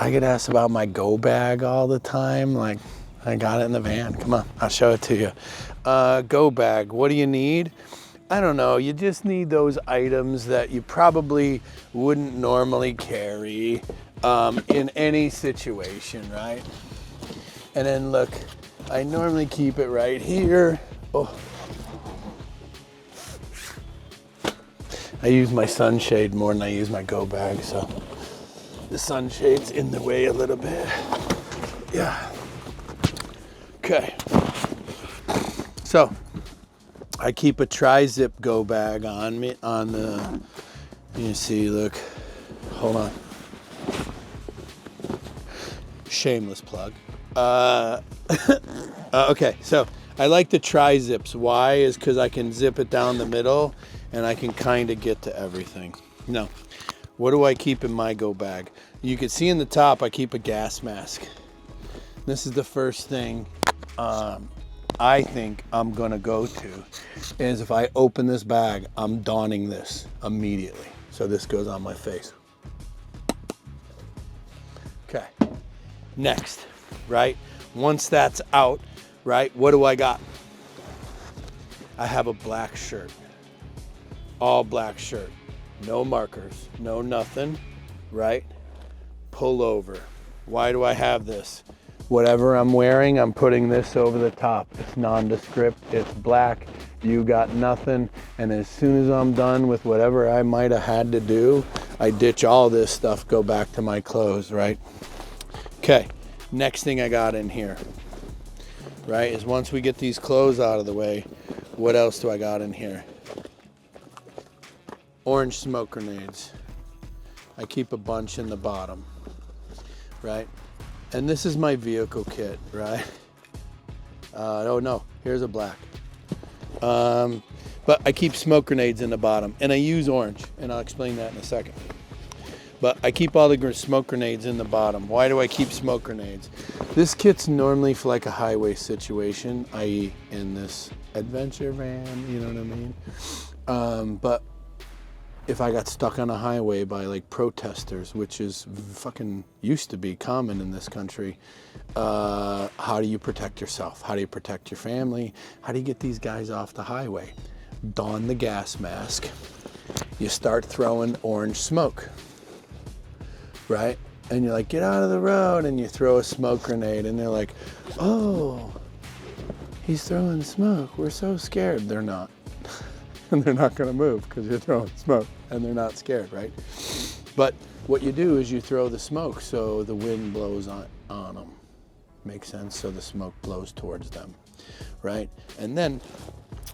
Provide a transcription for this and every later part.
I get asked about my go bag all the time. Like, I got it in the van. Come on, I'll show it to you. Go bag, what do you need? I don't know, you just need those items that you probably wouldn't normally carry in any situation, right? And then look, I normally keep it right here. Oh. I use my sunshade more than I use my go bag, so the sunshade's in the way a little bit. Yeah. Okay. So I keep a tri-zip go bag on me on the, you see, look, hold on. Shameless plug. Okay, so I like the tri-zips. Why? Is because I can zip it down the middle and I can kind of get to everything. Now, what do I keep in my go bag? You can see in the top, I keep a gas mask. This is the first thing I think I'm gonna go to, is if I open this bag, I'm donning this immediately. So this goes on my face. Okay, next, right? Once that's out, right, what do I got? I have a black shirt, all black shirt, no markers, no nothing, right? Pull over. Why do I have this? Whatever I'm wearing, I'm putting this over the top. It's nondescript, it's black, you got nothing. And as soon as I'm done with whatever I might have had to do, I ditch all this stuff, go back to my clothes, right? Okay, next thing I got in here, right, is once we get these clothes out of the way, what else do I got in here? Orange smoke grenades. I keep a bunch in the bottom, right? And this is my vehicle kit, right? Oh no, here's a black. But I keep smoke grenades in the bottom, and I use orange, and I'll explain that in a second. But I keep all the smoke grenades in the bottom. Why do I keep smoke grenades? This kit's normally for like a highway situation, i.e. in this adventure van, you know what I mean? But if I got stuck on a highway by like protesters, which is fucking used to be common in this country, how do you protect yourself? How do you protect your family? How do you get these guys off the highway? Don the gas mask. You start throwing orange smoke, right? And you're like, get out of the road, and you throw a smoke grenade, and they're like, oh, he's throwing smoke. We're so scared. They're not. And they're not gonna move because you're throwing smoke and they're not scared, right? But what you do is you throw the smoke so the wind blows on them. Makes sense? So the smoke blows towards them, right? And then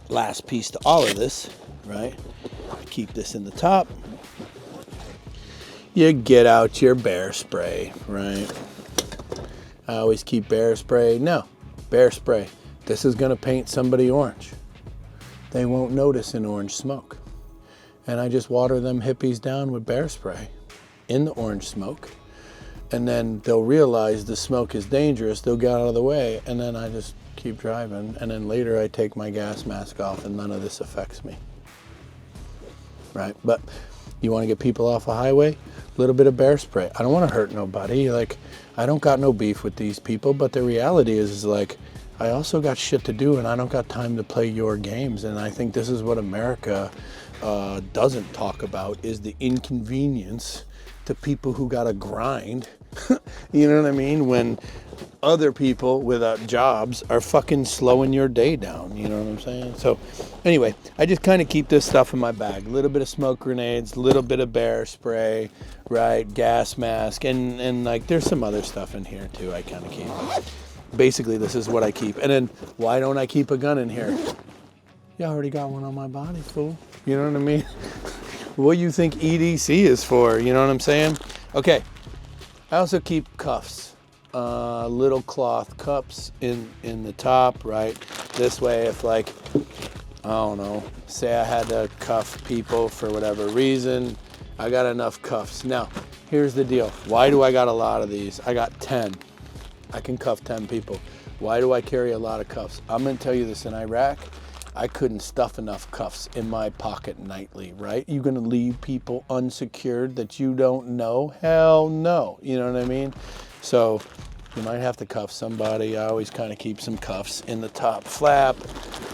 last piece to all of this, right? Keep this in the top. You get out your bear spray, right? I always keep bear spray. No, bear spray. This is gonna paint somebody orange. They won't notice an orange smoke. And I just water them hippies down with bear spray in the orange smoke. And then they'll realize the smoke is dangerous. They'll get out of the way. And then I just keep driving. And then later I take my gas mask off and none of this affects me. Right? But you want to get people off a highway? A little bit of bear spray. I don't want to hurt nobody. Like, I don't got no beef with these people. But the reality is like, I also got shit to do and I don't got time to play your games. And I think this is what America doesn't talk about, is the inconvenience to people who got to grind. You know what I mean? When other people without jobs are fucking slowing your day down. You know what I'm saying? So anyway, I just kind of keep this stuff in my bag. A little bit of smoke grenades, a little bit of bear spray, right? Gas mask. And like there's some other stuff in here too I kind of keep. Basically, this is what I keep. And then, why don't I keep a gun in here? You already got one on my body, fool. You know what I mean? What do you think EDC is for? You know what I'm saying? Okay. I also keep cuffs. Little cloth cups in the top, right? This way, if like, I don't know, say I had to cuff people for whatever reason, I got enough cuffs. Now, here's the deal. Why do I got a lot of these? I got 10. I can cuff 10 people. Why do I carry a lot of cuffs? I'm gonna tell you this. In Iraq, I couldn't stuff enough cuffs in my pocket nightly, right? You gonna leave people unsecured that you don't know? Hell no, you know what I mean? So you might have to cuff somebody. I always kind of keep some cuffs in the top flap,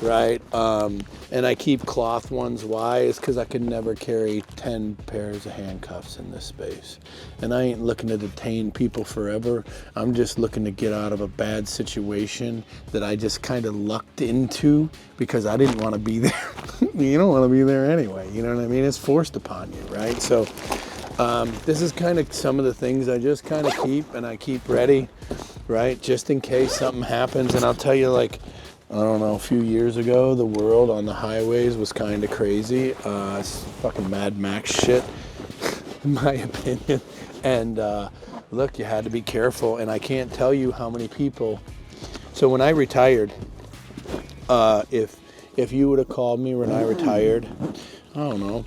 right? And I keep cloth ones. Why? Is because I can never carry 10 pairs of handcuffs in this space. And I ain't looking to detain people forever. I'm just looking to get out of a bad situation that I just kind of lucked into because I didn't want to be there. You don't want to be there anyway, you know what I mean? It's forced upon you, right? So this is kind of some of the things I just kind of keep, and I keep ready, right? Just in case something happens. And I'll tell you, like, I don't know, a few years ago, the world on the highways was kind of crazy. It's fucking Mad Max shit, in my opinion. And look, you had to be careful. And I can't tell you how many people. So when I retired, if you would have called me when I retired, I don't know,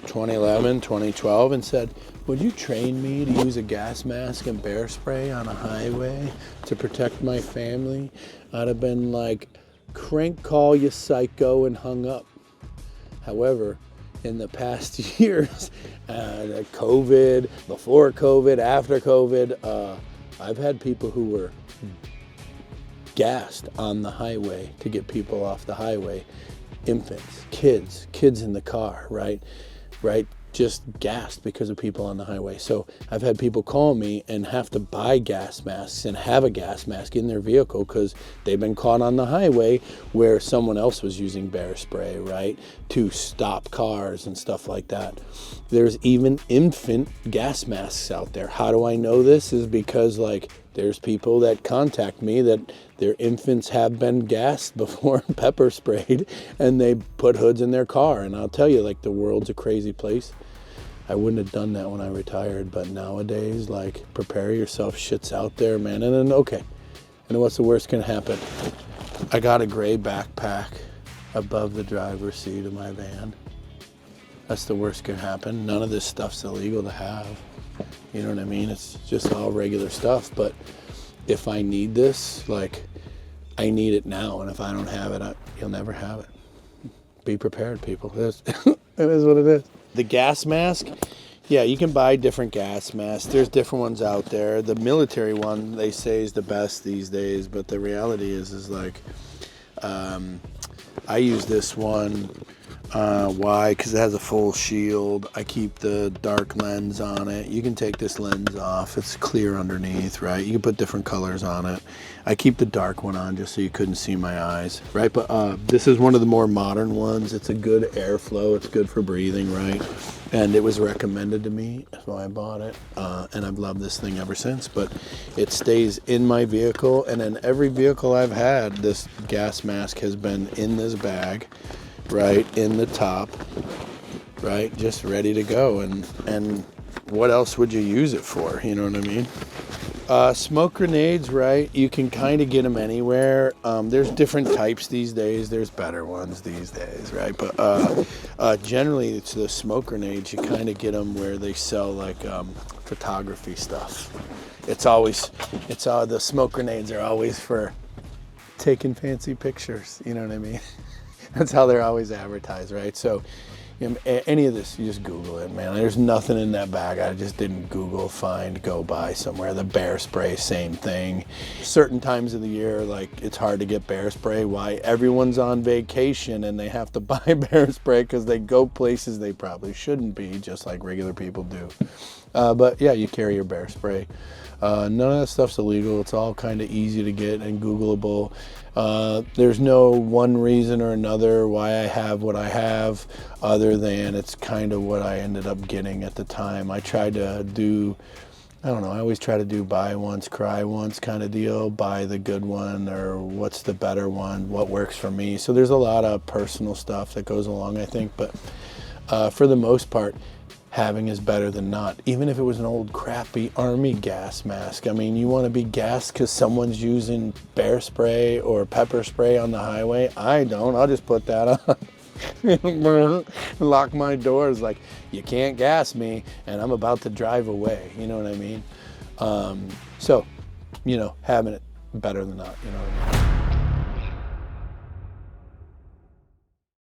2011, 2012, and said, would you train me to use a gas mask and bear spray on a highway to protect my family? I'd have been like, crank call, you psycho, and hung up. However, in the past years, COVID, before COVID, after COVID, I've had people who were gassed on the highway to get people off the highway. Infants, kids in the car, right? Just gassed because of people on the highway. So I've had people call me and have to buy gas masks and have a gas mask in their vehicle because they've been caught on the highway where someone else was using bear spray, right, to stop cars and stuff like that. There's even infant gas masks out there. How do I know this? Is because, like, there's people that contact me that their infants have been gassed before, pepper sprayed, and they put hoods in their car. And I'll tell you, like, the world's a crazy place. I wouldn't have done that when I retired, but nowadays, like, prepare yourself. Shit's out there, man. And then, okay, and what's the worst can happen? I got a gray backpack above the driver's seat of my van. That's the worst can happen. None of this stuff's illegal to have. You know what I mean? It's just all regular stuff. But if I need this, like, I need it now. And if I don't have it, you'll never have it. Be prepared, people. It is what it is. The gas mask, yeah, you can buy different gas masks. There's different ones out there. The military one, they say, is the best these days. But the reality is like, I use this one. Why? Because it has a full shield. I keep the dark lens on it. You can take this lens off. It's clear underneath, right? You can put different colors on it. I keep the dark one on just so you couldn't see my eyes, right? But this is one of the more modern ones. It's a good airflow. It's good for breathing, right? And it was recommended to me, so I bought it. And I've loved this thing ever since. But it stays in my vehicle. And in every vehicle I've had, this gas mask has been in this bag, right, in the top, right, just ready to go. And what else would you use it for? You know what I mean? Smoke grenades, right, you can kind of get them anywhere. There's different types these days. There's better ones these days, right? But generally, it's the smoke grenades. You kind of get them where they sell, like, photography stuff. The smoke grenades are always for taking fancy pictures. You know what I mean? That's how they're always advertised, right? So any of this, you just Google it, man. There's nothing in that bag I just didn't Google, find, go buy somewhere. The bear spray, same thing. Certain times of the year, like, it's hard to get bear spray. Why? Everyone's on vacation and they have to buy bear spray because they go places they probably shouldn't be, just like regular people do. But yeah, you carry your bear spray. None of that stuff's illegal. It's all kind of easy to get and Googleable. There's no one reason or another why I have what I have, other than it's kind of what I ended up getting at the time. I tried to do, I don't know, I always try to do buy once, cry once kind of deal. Buy the good one, or what's the better one, what works for me. So there's a lot of personal stuff that goes along, I think. But for the most part, having is better than not. Even if it was an old crappy army gas mask. I mean, you want to be gassed because someone's using bear spray or pepper spray on the highway? I don't. I'll just put that on. Lock my doors, like, you can't gas me and I'm about to drive away. You know what I mean? So, you know, having it better than not. You know what I mean?